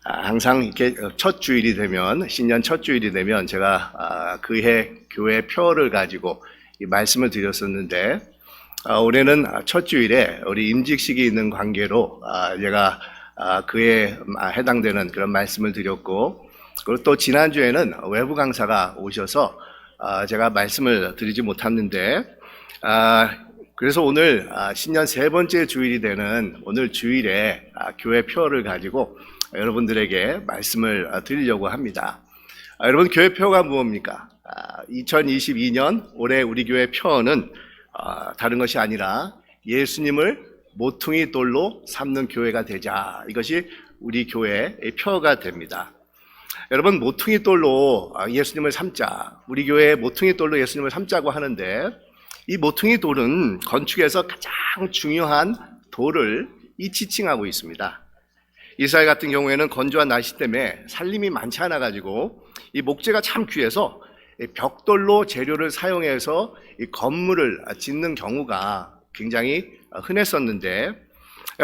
항상 이렇게 첫 주일이 되면, 신년 첫 주일이 되면 제가 그해 교회 표를 가지고 이 말씀을 드렸었는데, 올해는 첫 주일에 우리 임직식이 있는 관계로 제가 그에 해당되는 그런 말씀을 드렸고, 그리고 또 지난주에는 외부 강사가 오셔서 제가 말씀을 드리지 못했는데, 그래서 오늘 신년 세 번째 주일이 되는 오늘 주일에 교회 표를 가지고 여러분들에게 말씀을 드리려고 합니다. 여러분, 교회 표가 무엇입니까? 2022년 올해 우리 교회 표는 다른 것이 아니라 예수님을 모퉁이 돌로 삼는 교회가 되자, 이것이 우리 교회의 표가 됩니다. 여러분, 모퉁이 돌로 예수님을 삼자, 우리 교회의 모퉁이 돌로 예수님을 삼자고 하는데, 이 모퉁이 돌은 건축에서 가장 중요한 돌을 지칭하고 있습니다. 이스라엘 같은 경우에는 건조한 날씨 때문에 살림이 많지 않아 가지고 이 목재가 참 귀해서 벽돌로 재료를 사용해서 이 건물을 짓는 경우가 굉장히 흔했었는데,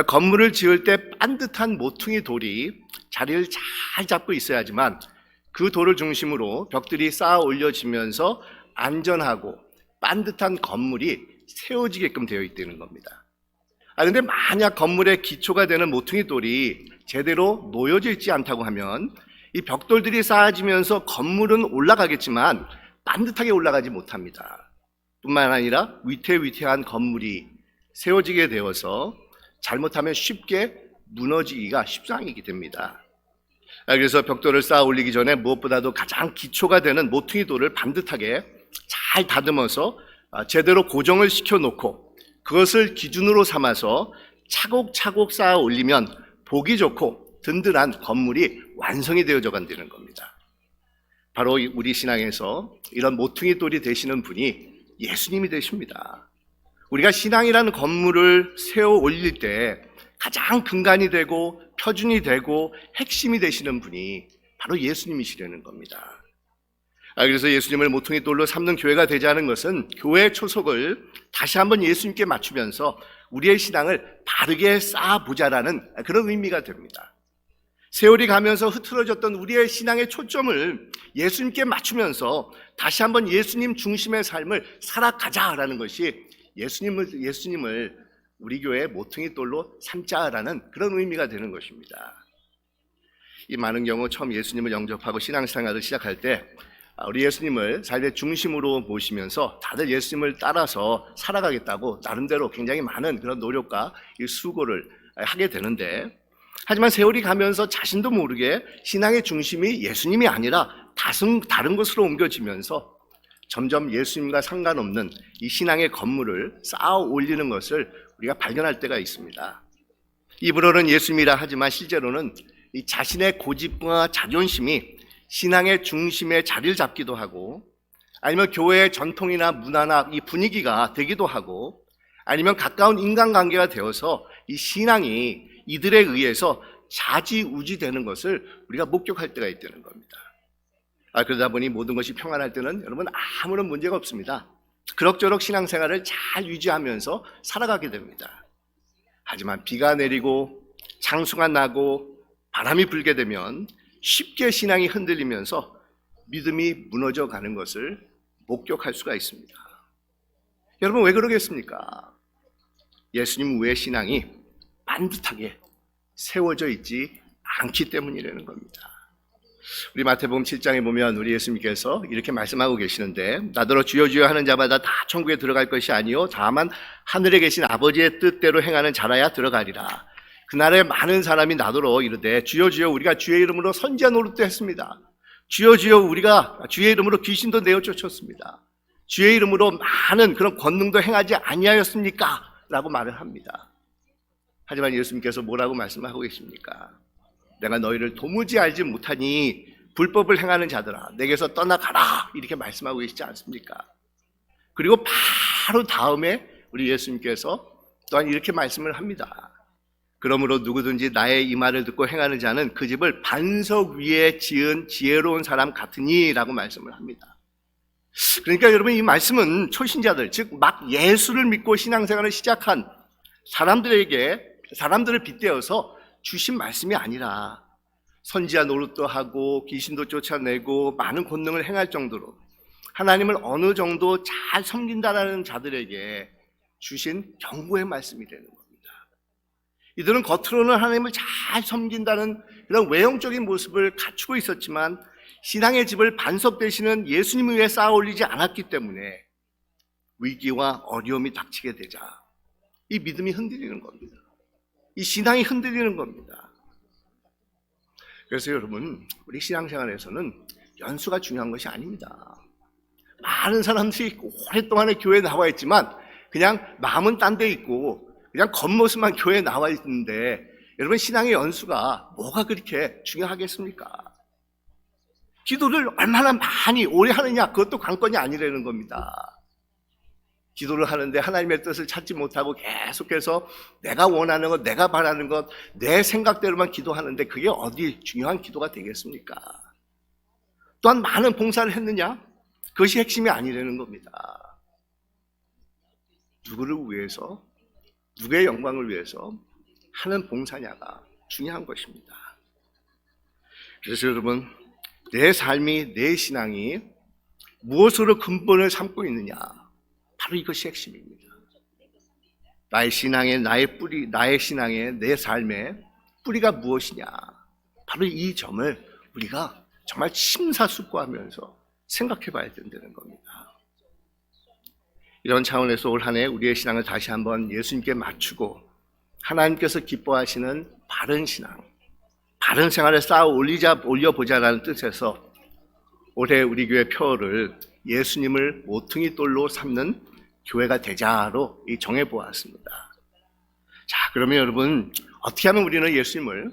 건물을 지을 때 반듯한 모퉁이 돌이 자리를 잘 잡고 있어야지만 그 돌을 중심으로 벽들이 쌓아 올려지면서 안전하고 반듯한 건물이 세워지게끔 되어 있다는 겁니다. 근데 만약 건물의 기초가 되는 모퉁이 돌이 제대로 놓여져 있지 않다고 하면 이 벽돌들이 쌓아지면서 건물은 올라가겠지만 반듯하게 올라가지 못합니다. 뿐만 아니라 위태위태한 건물이 세워지게 되어서 잘못하면 쉽게 무너지기가 십상이게 됩니다. 그래서 벽돌을 쌓아 올리기 전에 무엇보다도 가장 기초가 되는 모퉁이 돌을 반듯하게 잘 다듬어서 제대로 고정을 시켜놓고 그것을 기준으로 삼아서 차곡차곡 쌓아 올리면 보기 좋고 든든한 건물이 완성이 되어져 간다는 겁니다. 바로 우리 신앙에서 이런 모퉁이 돌이 되시는 분이 예수님이 되십니다. 우리가 신앙이라는 건물을 세워 올릴 때 가장 근간이 되고 표준이 되고 핵심이 되시는 분이 바로 예수님이시라는 겁니다. 그래서 예수님을 모퉁이 돌로 삼는 교회가 되자는 것은 교회의 초석을 다시 한번 예수님께 맞추면서 우리의 신앙을 바르게 쌓아보자라는 그런 의미가 됩니다. 세월이 가면서 흐트러졌던 우리의 신앙의 초점을 예수님께 맞추면서 다시 한번 예수님 중심의 삶을 살아가자라는 것이 예수님을 우리 교회의 모퉁이 돌로 삼자라는 그런 의미가 되는 것입니다. 이 많은 경우 처음 예수님을 영접하고 신앙생활을 시작할 때 우리 예수님을 삶의 중심으로 모시면서 다들 예수님을 따라서 살아가겠다고 나름대로 굉장히 많은 그런 노력과 수고를 하게 되는데, 하지만 세월이 가면서 자신도 모르게 신앙의 중심이 예수님이 아니라 다른 것으로 옮겨지면서 점점 예수님과 상관없는 이 신앙의 건물을 쌓아 올리는 것을 우리가 발견할 때가 있습니다. 입으로는 예수님이라 하지만 실제로는 이 자신의 고집과 자존심이 신앙의 중심에 자리를 잡기도 하고, 아니면 교회의 전통이나 문화나 이 분위기가 되기도 하고, 아니면 가까운 인간관계가 되어서 이 신앙이 이들에 의해서 좌지우지 되는 것을 우리가 목격할 때가 있다는 겁니다. 그러다 보니 모든 것이 평안할 때는 여러분 아무런 문제가 없습니다. 그럭저럭 신앙생활을 잘 유지하면서 살아가게 됩니다. 하지만 비가 내리고 창수가 나고 바람이 불게 되면 쉽게 신앙이 흔들리면서 믿음이 무너져 가는 것을 목격할 수가 있습니다. 여러분, 왜 그러겠습니까? 예수님 외의 신앙이 반듯하게 세워져 있지 않기 때문이라는 겁니다. 우리 마태복음 7장에 보면 우리 예수님께서 이렇게 말씀하고 계시는데, 나더러 주여 주여 하는 자마다 다 천국에 들어갈 것이 아니요 다만 하늘에 계신 아버지의 뜻대로 행하는 자라야 들어가리라. 그날에 많은 사람이 나더러 이르되 주여 주여 우리가 주의 이름으로 선지자 노릇도 했습니다. 주여 주여 우리가 주의 이름으로 귀신도 내어 쫓았습니다. 주의 이름으로 많은 그런 권능도 행하지 아니하였습니까? 라고 말을 합니다. 하지만 예수님께서 뭐라고 말씀하고 계십니까? 내가 너희를 도무지 알지 못하니 불법을 행하는 자들아 내게서 떠나가라, 이렇게 말씀하고 계시지 않습니까? 그리고 바로 다음에 우리 예수님께서 또한 이렇게 말씀을 합니다. 그러므로 누구든지 나의 이 말을 듣고 행하는 자는 그 집을 반석 위에 지은 지혜로운 사람 같으니 라고 말씀을 합니다. 그러니까 여러분, 이 말씀은 초신자들, 즉 막 예수를 믿고 신앙생활을 시작한 사람들을 빗대어서 주신 말씀이 아니라 선지자 노릇도 하고 귀신도 쫓아내고 많은 권능을 행할 정도로 하나님을 어느 정도 잘 섬긴다라는 자들에게 주신 경고의 말씀이 되는 겁니다. 이들은 겉으로는 하나님을 잘 섬긴다는 그런 외형적인 모습을 갖추고 있었지만 신앙의 집을 반석 되시는 예수님 위에 쌓아 올리지 않았기 때문에 위기와 어려움이 닥치게 되자 이 믿음이 흔들리는 겁니다. 이 신앙이 흔들리는 겁니다. 그래서 여러분, 우리 신앙생활에서는 연수가 중요한 것이 아닙니다. 많은 사람들이 오랫동안 교회에 나와 있지만 그냥 마음은 딴 데 있고 그냥 겉모습만 교회에 나와 있는데 여러분, 신앙의 연수가 뭐가 그렇게 중요하겠습니까? 기도를 얼마나 많이 오래 하느냐, 그것도 관건이 아니라는 겁니다. 기도를 하는데 하나님의 뜻을 찾지 못하고 계속해서 내가 원하는 것, 내가 바라는 것, 내 생각대로만 기도하는데 그게 어디 중요한 기도가 되겠습니까? 또한 많은 봉사를 했느냐? 그것이 핵심이 아니라는 겁니다. 누구를 위해서, 누구의 영광을 위해서 하는 봉사냐가 중요한 것입니다. 그래서 여러분, 내 삶이, 내 신앙이 무엇으로 근본을 삼고 있느냐, 바로 이것이 핵심입니다. 나의 신앙의, 나의 뿌리, 나의 신앙의, 내 삶의 뿌리가 무엇이냐, 바로 이 점을 우리가 정말 심사숙고하면서 생각해 봐야 된다는 겁니다. 이런 차원에서 올 한 해 우리의 신앙을 다시 한번 예수님께 맞추고 하나님께서 기뻐하시는 바른 신앙, 바른 생활을 쌓아 올려보자라는 뜻에서 올해 우리 교회 표어를 예수님을 모퉁이 돌로 삼는 교회가 되자로 정해보았습니다. 자, 그러면 여러분, 어떻게 하면 우리는 예수님을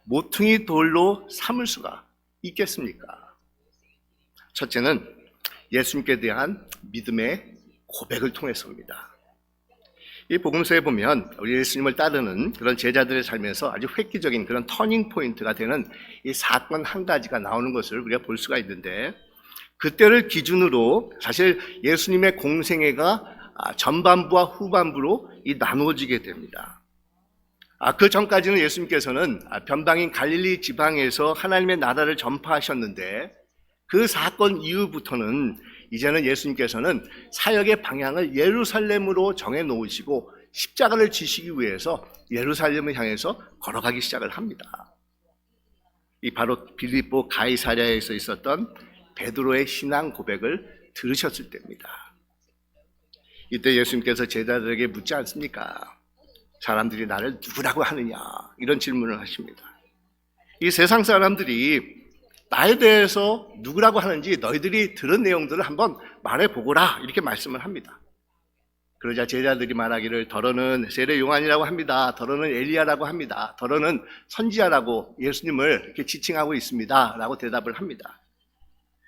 모퉁이 돌로 삼을 수가 있겠습니까? 첫째는 예수님께 대한 믿음의 고백을 통해서입니다. 이 복음서에 보면 우리 예수님을 따르는 그런 제자들의 삶에서 아주 획기적인 그런 터닝 포인트가 되는 이 사건 한 가지가 나오는 것을 우리가 볼 수가 있는데, 그때를 기준으로 사실 예수님의 공생애가 전반부와 후반부로 나누어지게 됩니다. 그 전까지는 예수님께서는 변방인 갈릴리 지방에서 하나님의 나라를 전파하셨는데, 그 사건 이후부터는 이제는 예수님께서는 사역의 방향을 예루살렘으로 정해 놓으시고 십자가를 지시기 위해서 예루살렘을 향해서 걸어가기 시작을 합니다. 이 바로 빌립보 가이사랴에서 있었던 베드로의 신앙 고백을 들으셨을 때입니다. 이때 예수님께서 제자들에게 묻지 않습니까? 사람들이 나를 누구라고 하느냐, 이런 질문을 하십니다. 이 세상 사람들이 나에 대해서 누구라고 하는지 너희들이 들은 내용들을 한번 말해보거라, 이렇게 말씀을 합니다. 그러자 제자들이 말하기를 더러는 세례 요한이라고 합니다. 더러는 엘리야라고 합니다. 더러는 선지자라고 예수님을 이렇게 지칭하고 있습니다 라고 대답을 합니다.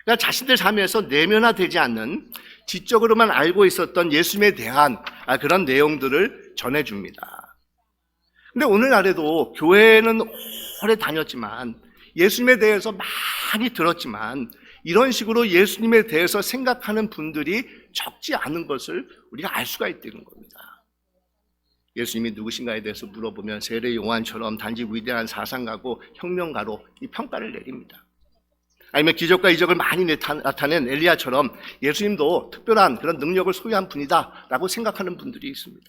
그러니까 자신들 삶에서 내면화되지 않는, 지적으로만 알고 있었던 예수님에 대한 그런 내용들을 전해줍니다. 근데 오늘날에도 교회는 오래 다녔지만, 예수님에 대해서 많이 들었지만 이런 식으로 예수님에 대해서 생각하는 분들이 적지 않은 것을 우리가 알 수가 있다는 겁니다. 예수님이 누구신가에 대해서 물어보면 세례 요한처럼 단지 위대한 사상가고 혁명가로 이 평가를 내립니다. 아니면 기적과 이적을 많이 나타낸 엘리야처럼 예수님도 특별한 그런 능력을 소유한 분이다 라고 생각하는 분들이 있습니다.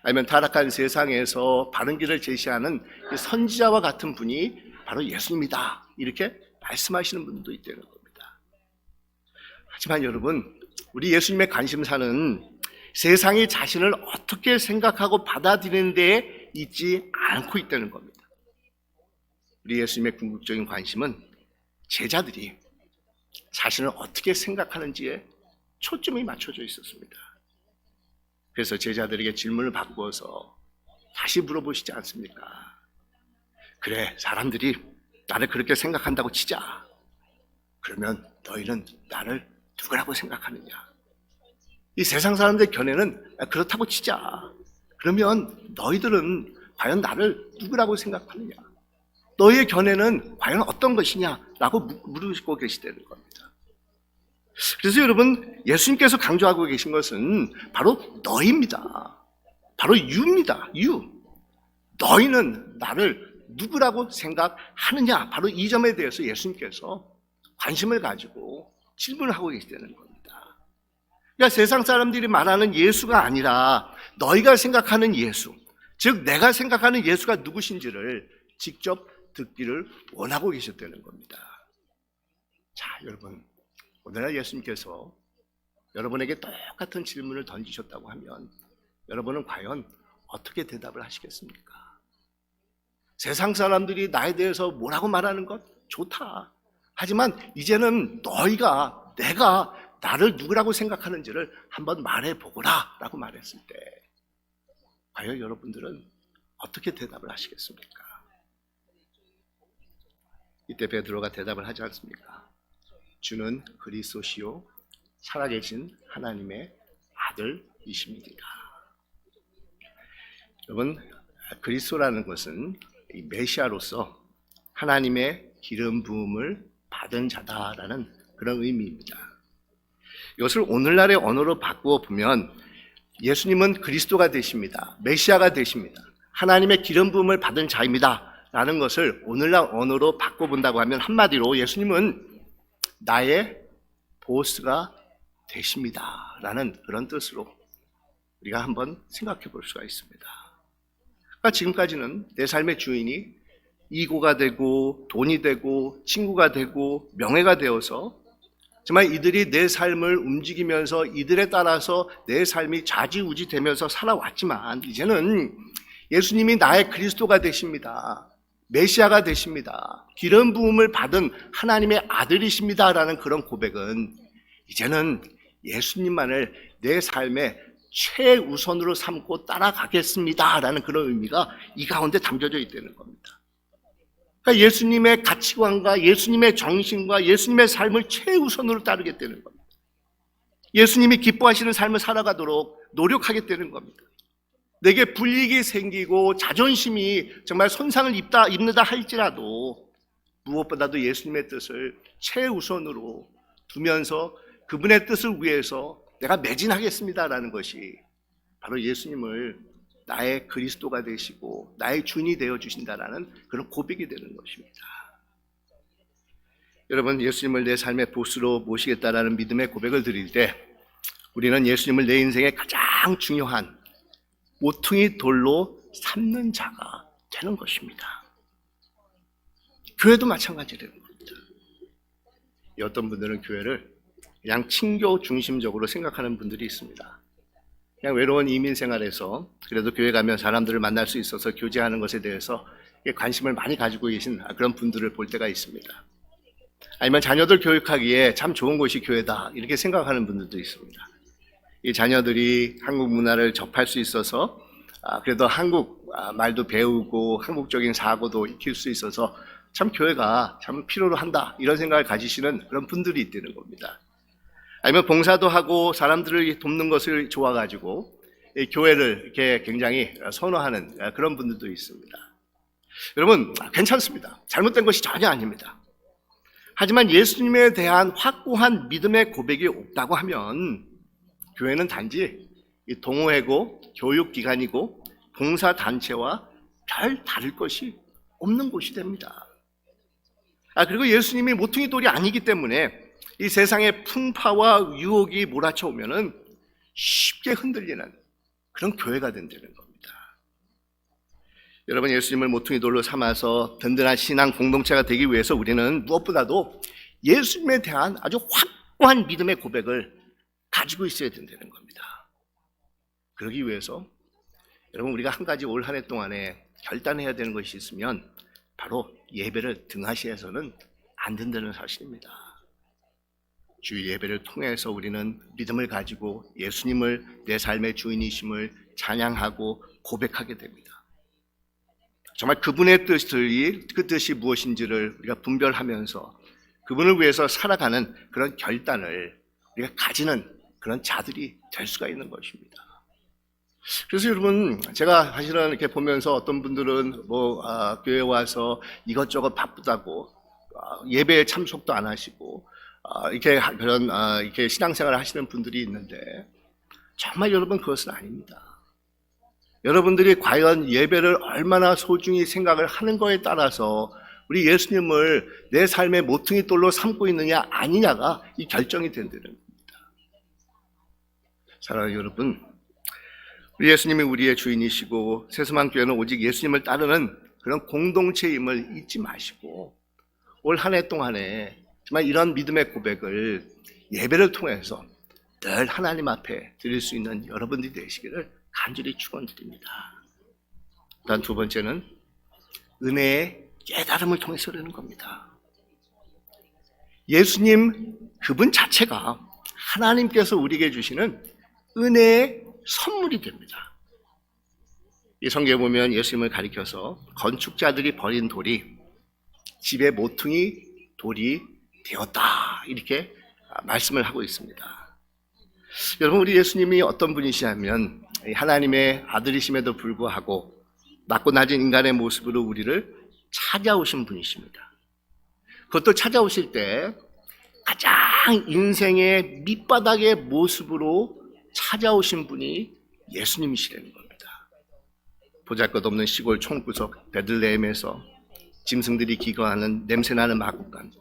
아니면 타락한 세상에서 바른 길을 제시하는 선지자와 같은 분이 바로 예수님이다, 이렇게 말씀하시는 분도 있다는 겁니다. 하지만 여러분, 우리 예수님의 관심사는 세상이 자신을 어떻게 생각하고 받아들이는 데에 있지 않고 있다는 겁니다. 우리 예수님의 궁극적인 관심은 제자들이 자신을 어떻게 생각하는지에 초점이 맞춰져 있었습니다. 그래서 제자들에게 질문을 바꾸어서 다시 물어보시지 않습니까? 그래, 사람들이 나를 그렇게 생각한다고 치자. 그러면 너희는 나를 누구라고 생각하느냐? 이 세상 사람들의 견해는 그렇다고 치자. 그러면 너희들은 과연 나를 누구라고 생각하느냐? 너희의 견해는 과연 어떤 것이냐? 라고 물으시고 계시다는 겁니다. 그래서 여러분, 예수님께서 강조하고 계신 것은 바로 너희입니다. 바로 유입니다. 유. 너희는 나를 누구라고 생각하느냐? 바로 이 점에 대해서 예수님께서 관심을 가지고 질문을 하고 계시다는 겁니다. 그러니까 세상 사람들이 말하는 예수가 아니라 너희가 생각하는 예수, 즉 내가 생각하는 예수가 누구신지를 직접 듣기를 원하고 계셨다는 겁니다. 자, 여러분, 오늘날 예수님께서 여러분에게 똑같은 질문을 던지셨다고 하면 여러분은 과연 어떻게 대답을 하시겠습니까? 세상 사람들이 나에 대해서 뭐라고 말하는 것? 좋다. 하지만 이제는 너희가, 내가 나를 누구라고 생각하는지를 한번 말해보거라 라고 말했을 때 과연 여러분들은 어떻게 대답을 하시겠습니까? 이때 베드로가 대답을 하지 않습니까? 주는 그리스도시요 살아계신 하나님의 아들이십니다. 여러분, 그리스도라는 것은 이 메시아로서 하나님의 기름 부음을 받은 자다라는 그런 의미입니다. 이것을 오늘날의 언어로 바꾸어 보면 예수님은 그리스도가 되십니다. 메시아가 되십니다. 하나님의 기름 부음을 받은 자입니다. 라는 것을 오늘날 언어로 바꿔본다고 하면 한마디로 예수님은 나의 보스가 되십니다. 라는 그런 뜻으로 우리가 한번 생각해 볼 수가 있습니다. 그러니까 지금까지는 내 삶의 주인이 이고가 되고 돈이 되고 친구가 되고 명예가 되어서 정말 이들이 내 삶을 움직이면서 이들에 따라서 내 삶이 좌지우지 되면서 살아왔지만 이제는 예수님이 나의 그리스도가 되십니다. 메시아가 되십니다. 기름 부음을 받은 하나님의 아들이십니다라는 그런 고백은 이제는 예수님만을 내 삶의 최우선으로 삼고 따라가겠습니다라는 그런 의미가 이 가운데 담겨져 있다는 겁니다. 그러니까 예수님의 가치관과 예수님의 정신과 예수님의 삶을 최우선으로 따르겠다는 겁니다. 예수님이 기뻐하시는 삶을 살아가도록 노력하겠다는 겁니다. 내게 불이익이 생기고 자존심이 정말 손상을 입는다 할지라도 무엇보다도 예수님의 뜻을 최우선으로 두면서 그분의 뜻을 위해서 내가 매진하겠습니다라는 것이 바로 예수님을 나의 그리스도가 되시고 나의 주인이 되어주신다라는 그런 고백이 되는 것입니다. 여러분, 예수님을 내 삶의 보스로 모시겠다라는 믿음의 고백을 드릴 때 우리는 예수님을 내 인생의 가장 중요한 모퉁이 돌로 삼는 자가 되는 것입니다. 교회도 마찬가지라는 겁니다. 어떤 분들은 교회를 그냥 친교 중심적으로 생각하는 분들이 있습니다. 그냥 외로운 이민 생활에서 그래도 교회 가면 사람들을 만날 수 있어서 교제하는 것에 대해서 관심을 많이 가지고 계신 그런 분들을 볼 때가 있습니다. 아니면 자녀들 교육하기에 참 좋은 곳이 교회다 이렇게 생각하는 분들도 있습니다. 이 자녀들이 한국 문화를 접할 수 있어서 그래도 한국 말도 배우고 한국적인 사고도 익힐 수 있어서 참 교회가 참 필요로 한다 이런 생각을 가지시는 그런 분들이 있다는 겁니다. 아니면 봉사도 하고 사람들을 돕는 것을 좋아가지고 교회를 이렇게 굉장히 선호하는 그런 분들도 있습니다. 여러분, 괜찮습니다. 잘못된 것이 전혀 아닙니다. 하지만 예수님에 대한 확고한 믿음의 고백이 없다고 하면 교회는 단지 동호회고 교육기관이고 봉사단체와 별 다를 것이 없는 곳이 됩니다. 그리고 예수님이 모퉁이 돌이 아니기 때문에 이 세상의 풍파와 유혹이 몰아쳐 오면은 쉽게 흔들리는 그런 교회가 된다는 겁니다. 여러분, 예수님을 모퉁이 돌로 삼아서 든든한 신앙 공동체가 되기 위해서 우리는 무엇보다도 예수님에 대한 아주 확고한 믿음의 고백을 가지고 있어야 된다는 겁니다. 그러기 위해서 여러분, 우리가 한 가지 올 한 해 동안에 결단해야 되는 것이 있으면 바로 예배를 등하시해서는 안 된다는 사실입니다. 주일 예배를 통해서 우리는 믿음을 가지고 예수님을 내 삶의 주인이심을 찬양하고 고백하게 됩니다. 정말 그분의 그 뜻이 무엇인지를 우리가 분별하면서 그분을 위해서 살아가는 그런 결단을 우리가 가지는 그런 자들이 될 수가 있는 것입니다. 그래서 여러분, 제가 사실은 이렇게 보면서 어떤 분들은 교회에 와서 이것저것 바쁘다고 예배에 참석도 안 하시고 이렇게 신앙생활을 하시는 분들이 있는데 정말 여러분, 그것은 아닙니다. 여러분들이 과연 예배를 얼마나 소중히 생각을 하는 거에 따라서 우리 예수님을 내 삶의 모퉁이 돌로 삼고 있느냐 아니냐가 이 결정이 된다는 겁니다. 사랑하는 여러분, 우리 예수님이 우리의 주인이시고 세수만교회는 오직 예수님을 따르는 그런 공동체임을 잊지 마시고 올 한 해 동안에 정말 이런 믿음의 고백을 예배를 통해서 늘 하나님 앞에 드릴 수 있는 여러분들이 되시기를 간절히 축원드립니다. 다음 두 번째는 은혜의 깨달음을 통해서 그러는 겁니다. 예수님 그분 자체가 하나님께서 우리에게 주시는 은혜의 선물이 됩니다. 이 성경에 보면 예수님을 가리켜서 건축자들이 버린 돌이 집의 모퉁이 돌이 되었다 이렇게 말씀을 하고 있습니다. 여러분, 우리 예수님이 어떤 분이시냐면 하나님의 아들이심에도 불구하고 낮고 낮은 인간의 모습으로 우리를 찾아오신 분이십니다. 그것도 찾아오실 때 가장 인생의 밑바닥의 모습으로 찾아오신 분이 예수님이시라는 겁니다. 보잘것없는 시골 총구석 베들레헴에서 짐승들이 기거하는 냄새나는 마구간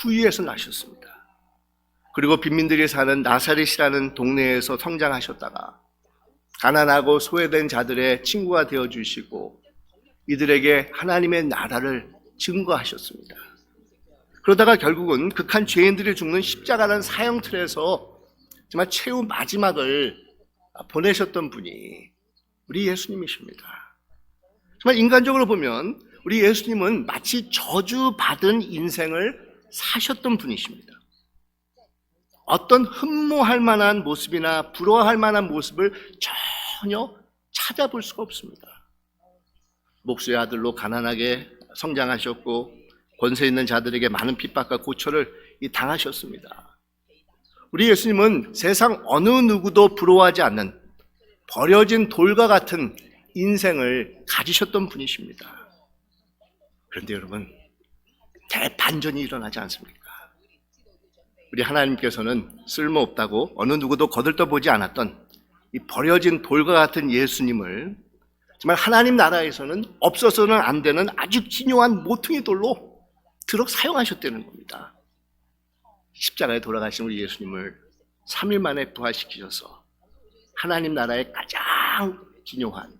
그 위에서 나셨습니다. 그리고 빈민들이 사는 나사렛이라는 동네에서 성장하셨다가 가난하고 소외된 자들의 친구가 되어주시고 이들에게 하나님의 나라를 증거하셨습니다. 그러다가 결국은 극한 죄인들이 죽는 십자가라는 사형틀에서 정말 최후 마지막을 보내셨던 분이 우리 예수님이십니다. 정말 인간적으로 보면 우리 예수님은 마치 저주받은 인생을 사셨던 분이십니다. 어떤 흠모할 만한 모습이나 부러워할 만한 모습을 전혀 찾아볼 수가 없습니다. 목수의 아들로 가난하게 성장하셨고 권세 있는 자들에게 많은 핍박과 고초를 당하셨습니다. 우리 예수님은 세상 어느 누구도 부러워하지 않는 버려진 돌과 같은 인생을 가지셨던 분이십니다. 그런데 여러분, 대반전이 일어나지 않습니까? 우리 하나님께서는 쓸모없다고 어느 누구도 거들떠보지 않았던 이 버려진 돌과 같은 예수님을 정말 하나님 나라에서는 없어서는 안 되는 아주 기묘한 모퉁이 돌로 들어 사용하셨다는 겁니다. 십자가에 돌아가신 우리 예수님을 3일 만에 부활시키셔서 하나님 나라의 가장 기묘한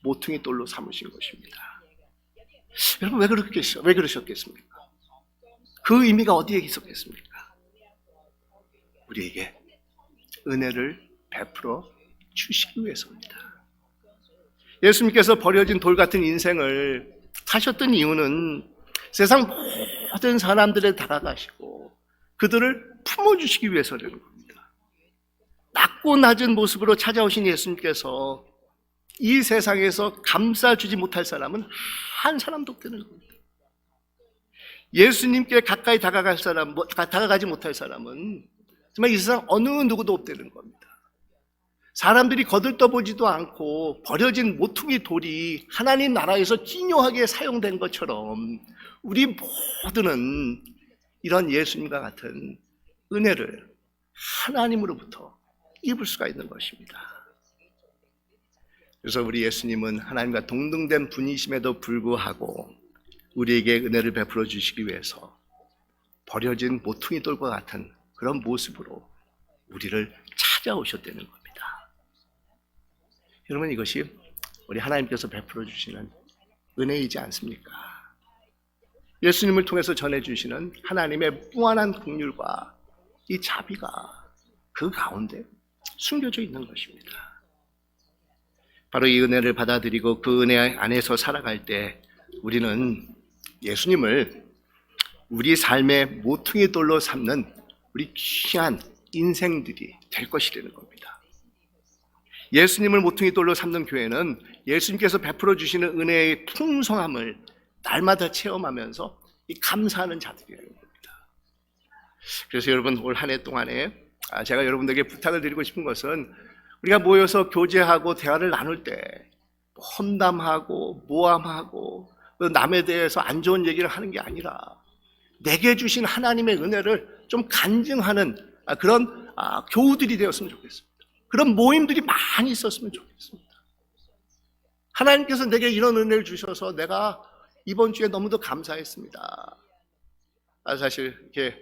모퉁이 돌로 삼으신 것입니다. 여러분, 왜 그러셨겠습니까? 그 의미가 어디에 있었겠습니까? 우리에게 은혜를 베풀어 주시기 위해서입니다. 예수님께서 버려진 돌 같은 인생을 사셨던 이유는 세상 모든 사람들에 다가가시고 그들을 품어주시기 위해서라는 겁니다. 낮고 낮은 모습으로 찾아오신 예수님께서 이 세상에서 감싸주지 못할 사람은 한 사람도 없다는 겁니다. 예수님께 가까이 다가가지 못할 사람은 정말 이 세상 어느 누구도 없다는 겁니다. 사람들이 거들떠보지도 않고 버려진 모퉁이 돌이 하나님 나라에서 기묘하게 사용된 것처럼 우리 모두는 이런 예수님과 같은 은혜를 하나님으로부터 입을 수가 있는 것입니다. 그래서 우리 예수님은 하나님과 동등된 분이심에도 불구하고 우리에게 은혜를 베풀어 주시기 위해서 버려진 모퉁이 돌과 같은 그런 모습으로 우리를 찾아오셨다는 겁니다. 여러분, 이것이 우리 하나님께서 베풀어 주시는 은혜이지 않습니까? 예수님을 통해서 전해주시는 하나님의 무한한 긍휼과 이 자비가 그 가운데 숨겨져 있는 것입니다. 바로 이 은혜를 받아들이고 그 은혜 안에서 살아갈 때 우리는 예수님을 우리 삶의 모퉁이 돌로 삼는 우리 귀한 인생들이 될 것이라는 겁니다. 예수님을 모퉁이 돌로 삼는 교회는 예수님께서 베풀어 주시는 은혜의 풍성함을 날마다 체험하면서 감사하는 자들이라는 겁니다. 그래서 여러분, 올 한 해 동안에 제가 여러분들에게 부탁을 드리고 싶은 것은 우리가 모여서 교제하고 대화를 나눌 때 험담하고 모함하고 남에 대해서 안 좋은 얘기를 하는 게 아니라 내게 주신 하나님의 은혜를 좀 간증하는 그런 교우들이 되었으면 좋겠습니다. 그런 모임들이 많이 있었으면 좋겠습니다. 하나님께서 내게 이런 은혜를 주셔서 내가 이번 주에 너무도 감사했습니다. 사실 이렇게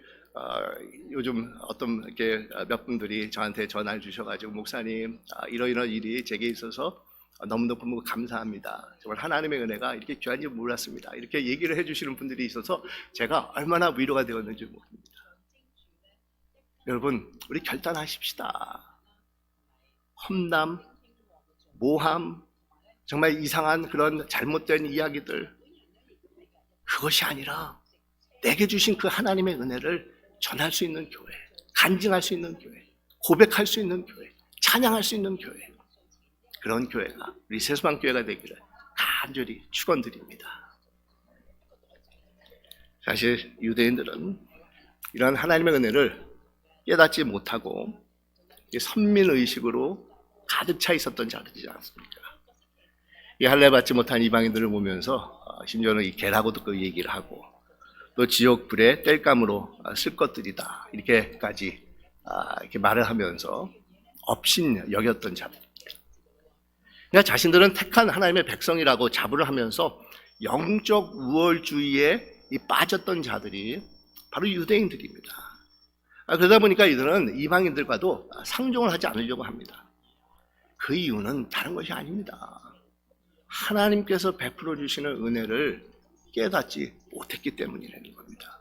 요즘 어떤 이렇게 몇 분들이 저한테 전화를 주셔가지고 목사님 이런 일이 제게 있어서 너무너무 감사합니다. 정말 하나님의 은혜가 이렇게 귀한지 몰랐습니다. 이렇게 얘기를 해주시는 분들이 있어서 제가 얼마나 위로가 되었는지 모릅니다. 여러분, 우리 결단하십시다. 험담, 모함, 정말 이상한 그런 잘못된 이야기들, 그것이 아니라 내게 주신 그 하나님의 은혜를 전할 수 있는 교회, 간증할 수 있는 교회, 고백할 수 있는 교회, 찬양할 수 있는 교회, 그런 교회가 우리 새소망교회가 되기를 간절히 축원드립니다. 사실 유대인들은 이런 하나님의 은혜를 깨닫지 못하고 선민의식으로 가득 차 있었던 자들이지 않습니까? 이 할례 받지 못한 이방인들을 보면서 심지어는 이 개라고도 그 얘기를 하고 또 지옥 불에 땔감으로 쓸 것들이다 이렇게까지 이렇게 말을 하면서 업신 여겼던 자들입니다. 그러니까 자신들은 택한 하나님의 백성이라고 자부를 하면서 영적 우월주의에 빠졌던 자들이 바로 유대인들입니다. 그러다 보니까 이들은 이방인들과도 상종을 하지 않으려고 합니다. 그 이유는 다른 것이 아닙니다. 하나님께서 베풀어 주시는 은혜를 깨닫지 못했기 때문이라는 겁니다.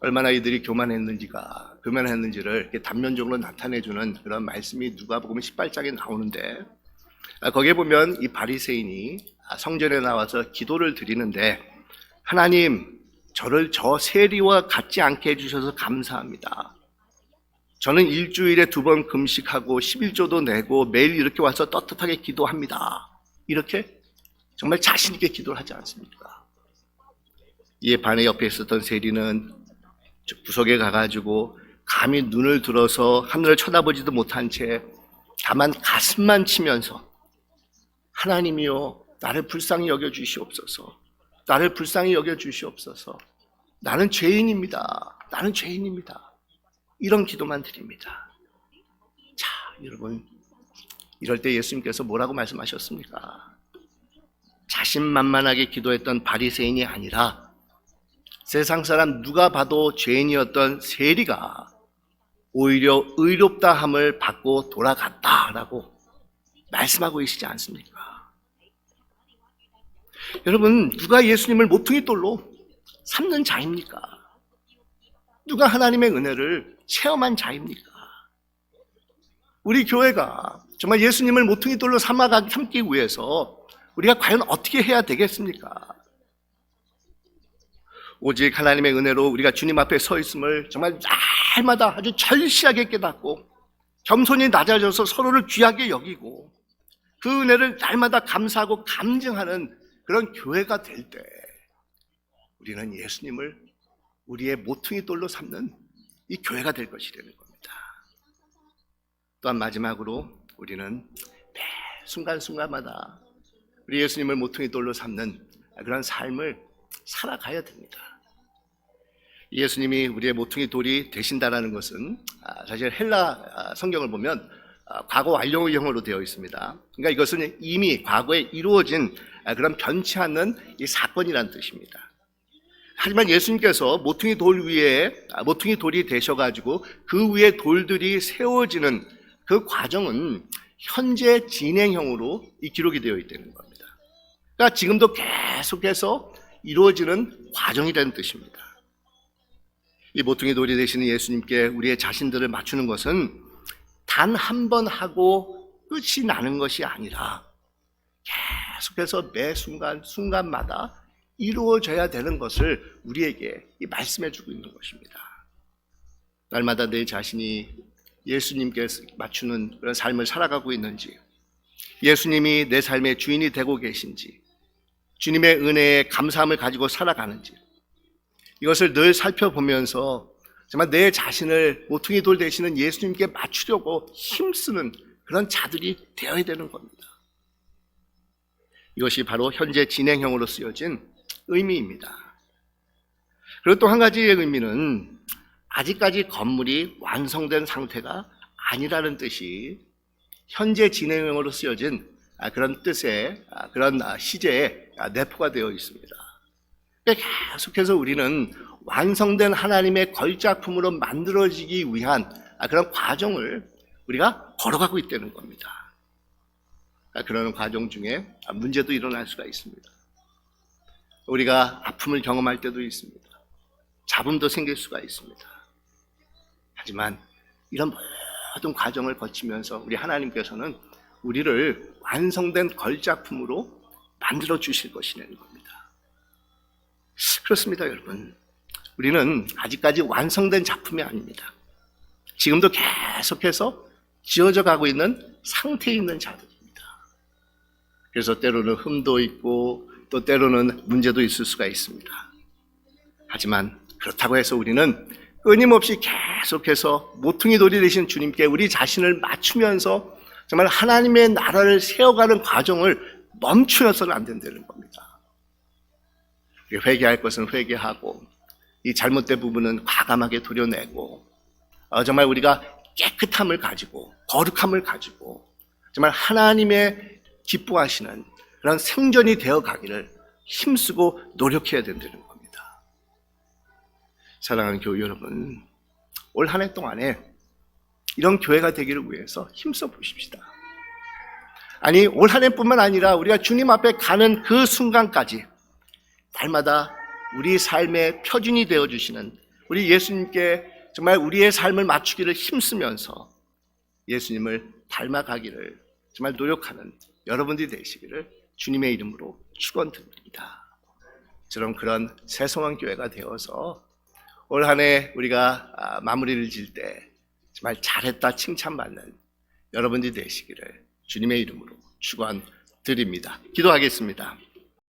얼마나 이들이 교만했는지를 이렇게 단면적으로 나타내주는 그런 말씀이 누가복음 18장에 나오는데, 거기에 보면 이 바리새인이 성전에 나와서 기도를 드리는데, 하나님, 저를 저 세리와 같지 않게 해주셔서 감사합니다. 저는 일주일에 2번 금식하고 11조도 내고 매일 이렇게 와서 떳떳하게 기도합니다. 이렇게 정말 자신 있게 기도를 하지 않습니까? 이에 반에 옆에 있었던 세리는 구석에 가가지고 감히 눈을 들어서 하늘을 쳐다보지도 못한 채 다만 가슴만 치면서 하나님이여 나를 불쌍히 여겨주시옵소서, 나를 불쌍히 여겨주시옵소서, 나는 죄인입니다, 나는 죄인입니다, 이런 기도만 드립니다. 자, 여러분, 이럴 때 예수님께서 뭐라고 말씀하셨습니까? 자신만만하게 기도했던 바리새인이 아니라 세상 사람 누가 봐도 죄인이었던 세리가 오히려 의롭다함을 받고 돌아갔다라고 말씀하고 계시지 않습니까? 여러분, 누가 예수님을 모퉁이 돌로 삼는 자입니까? 누가 하나님의 은혜를 체험한 자입니까? 우리 교회가 정말 예수님을 모퉁이 돌로 삼기 위해서 우리가 과연 어떻게 해야 되겠습니까? 오직 하나님의 은혜로 우리가 주님 앞에 서 있음을 정말 날마다 아주 절실하게 깨닫고 겸손히 낮아져서 서로를 귀하게 여기고 그 은혜를 날마다 감사하고 감증하는 그런 교회가 될 때 우리는 예수님을 우리의 모퉁이 돌로 삼는 이 교회가 될 것이라는 겁니다. 또한 마지막으로 우리는 매 순간순간마다 우리 예수님을 모퉁이 돌로 삼는 그런 삶을 살아가야 됩니다. 예수님이 우리의 모퉁이 돌이 되신다는 것은 사실 헬라 성경을 보면 과거 완료형으로 되어 있습니다. 그러니까 이것은 이미 과거에 이루어진 그런 변치 않는 이 사건이라는 뜻입니다. 하지만 예수님께서 모퉁이 돌이 되셔가지고 그 위에 돌들이 세워지는 그 과정은 현재 진행형으로 이 기록이 되어 있다는 겁니다. 그러니까 지금도 계속해서 이루어지는 과정이라는 뜻입니다. 이 모퉁이 돌이 되시는 예수님께 우리의 자신들을 맞추는 것은 단 한 번 하고 끝이 나는 것이 아니라 계속해서 매 순간마다 이루어져야 되는 것을 우리에게 말씀해 주고 있는 것입니다. 날마다 내 자신이 예수님께 맞추는 그런 삶을 살아가고 있는지, 예수님이 내 삶의 주인이 되고 계신지, 주님의 은혜에 감사함을 가지고 살아가는지, 이것을 늘 살펴보면서 정말 내 자신을 모퉁이 돌 되시는 예수님께 맞추려고 힘쓰는 그런 자들이 되어야 되는 겁니다. 이것이 바로 현재 진행형으로 쓰여진 의미입니다. 그리고 또 한 가지의 의미는 아직까지 건물이 완성된 상태가 아니라는 뜻이 현재 진행형으로 쓰여진 그런 뜻의 그런 시제에 내포가 되어 있습니다. 계속해서 우리는 완성된 하나님의 걸작품으로 만들어지기 위한 그런 과정을 우리가 걸어가고 있다는 겁니다. 그런 과정 중에 문제도 일어날 수가 있습니다. 우리가 아픔을 경험할 때도 있습니다. 잡음도 생길 수가 있습니다. 하지만 이런 모든 과정을 거치면서 우리 하나님께서는 우리를 완성된 걸작품으로 만들어 주실 것이라는 겁니다. 그렇습니다, 여러분. 우리는 아직까지 완성된 작품이 아닙니다. 지금도 계속해서 지어져 가고 있는 상태에 있는 자들입니다. 그래서 때로는 흠도 있고 또 때로는 문제도 있을 수가 있습니다. 하지만 그렇다고 해서 우리는 끊임없이 계속해서 모퉁이 돌이 되신 주님께 우리 자신을 맞추면서 정말 하나님의 나라를 세워가는 과정을 멈추어서는 안 된다는 겁니다. 회개할 것은 회개하고 이 잘못된 부분은 과감하게 도려내고 정말 우리가 깨끗함을 가지고 거룩함을 가지고 정말 하나님의 기뻐하시는 그런 생전이 되어 가기를 힘쓰고 노력해야 된다는 겁니다. 사랑하는 교회 여러분, 올 한 해 동안에 이런 교회가 되기를 위해서 힘써 보십시다. 아니, 올 한 해뿐만 아니라 우리가 주님 앞에 가는 그 순간까지 날마다 우리 삶의 표준이 되어주시는 우리 예수님께 정말 우리의 삶을 맞추기를 힘쓰면서 예수님을 닮아가기를 정말 노력하는 여러분들이 되시기를 주님의 이름으로 축원드립니다. 저런 그런 새송한 교회가 되어서 올 한 해 우리가 마무리를 질 때 정말 잘했다 칭찬받는 여러분들이 되시기를 주님의 이름으로 축원드립니다. 기도하겠습니다.